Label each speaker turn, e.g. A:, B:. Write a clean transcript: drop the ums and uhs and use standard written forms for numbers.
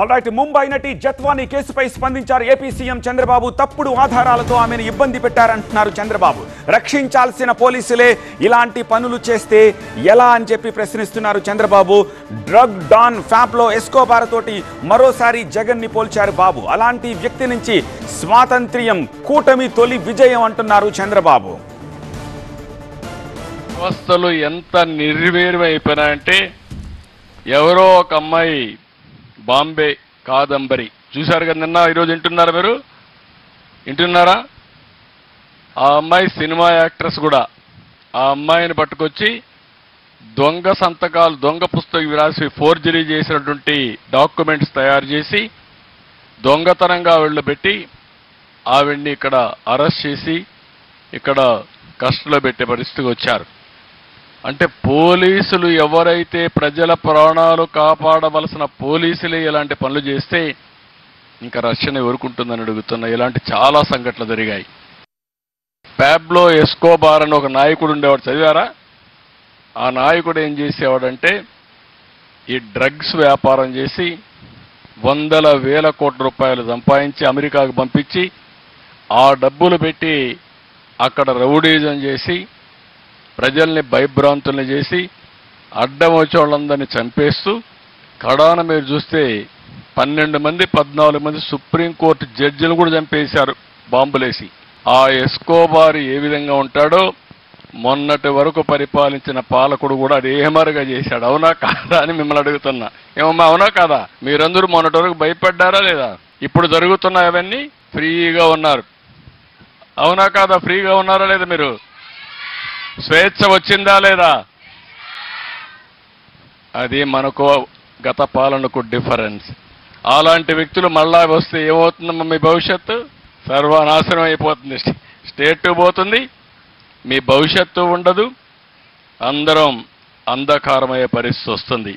A: Alright, Mumbai నటి జత్వానీ కేసుపై స్పందించారు ఏపీ సీఎం చంద్రబాబు. తప్పుడు ఆధారాలతో ఆమెను ఇబ్బంది పెట్టారంటున్నారు చంద్రబాబు. రక్షించాల్సిన పోలీసులే ఇలాంటి పనులు చేస్తే ఎలా అని చెప్పి ప్రశ్నిస్తున్నారు చంద్రబాబు. డ్రగ్ డాన్ ఫ్యాబ్లో ఎస్కోబార్ తోటి మరోసారి జగన్ ని పోల్చారు బాబు. అలాంటి వ్యక్తి నుంచి స్వాతంత్ర్యం, కూటమి తొలి విజయం అంటున్నారు చంద్రబాబు.
B: వ్యవస్థలు ఎంత నిర్వీర్యం అయిపోయినాయంటే, ఎవరో ఒక అమ్మాయి బాంబే కాదంబరి చూశారు కదా నిన్న. ఈరోజు వింటున్నారా మీరు? వింటున్నారా? ఆ అమ్మాయి సినిమా యాక్ట్రెస్ కూడా. ఆ అమ్మాయిని పట్టుకొచ్చి దొంగ సంతకాలు, దొంగ పుస్తకం రాసి ఫోర్జరీ చేసినటువంటి డాక్యుమెంట్స్ తయారు చేసి దొంగతనంగా ఆవిడలో పెట్టి ఆవిడ్ని ఇక్కడ అరెస్ట్ చేసి ఇక్కడ కస్టడీలో పెట్టే పరిస్థితికి వచ్చారు. అంటే పోలీసులు ఎవరైతే ప్రజల ప్రాణాలు కాపాడవలసిన పోలీసులే ఇలాంటి పనులు చేస్తే ఇంకా రక్షణ ఎవరుకుంటుందని అడుగుతున్నా. ఇలాంటి చాలా సంఘటనలు జరిగాయి. ప్యాబ్లో ఎస్కోబార్ అని ఒక నాయకుడు ఉండేవాడు, చదివారా? ఆ నాయకుడు ఏం చేసేవాడంటే ఈ డ్రగ్స్ వ్యాపారం చేసి వందల వేల కోట్ల రూపాయలు సంపాదించి అమెరికాకు పంపించి ఆ డబ్బులు పెట్టి అక్కడ రౌడీజం చేసి ప్రజల్ని భయభ్రాంతుల్ని చేసి అడ్డం వచ్చే వాళ్ళందరినీ చంపేస్తూ కడాన మీరు చూస్తే 12 మంది 14 మంది సుప్రీంకోర్టు జడ్జిలు కూడా చంపేశారు బాంబులేసి. ఆ ఎస్కోబార్ ఏ విధంగా ఉంటాడో మొన్నటి వరకు పరిపాలించిన పాలకుడు కూడా అదేమరుగా చేశాడు. అవునా కాదా అని మిమ్మల్ని అడుగుతున్నా. ఏమమ్మా, అవునా కాదా? మీరందరూ మొన్నటి వరకు భయపడ్డారా లేదా? ఇప్పుడు జరుగుతున్న అవన్నీ ఫ్రీగా ఉన్నారు. అవునా కాదా? ఫ్రీగా ఉన్నారా లేదా? మీరు స్వేచ్ఛ వచ్చిందా లేదా? అది మనకు గత పాలనకు డిఫరెన్స్. అలాంటి వ్యక్తులు మళ్ళా వస్తే ఏమవుతుందమ్మా? మీ భవిష్యత్తు సర్వనాశనం అయిపోతుంది. స్టేట్ పోతుంది, మీ భవిష్యత్తు ఉండదు, అందరం అంధకారమయ్యే పరిస్థితి వస్తుంది.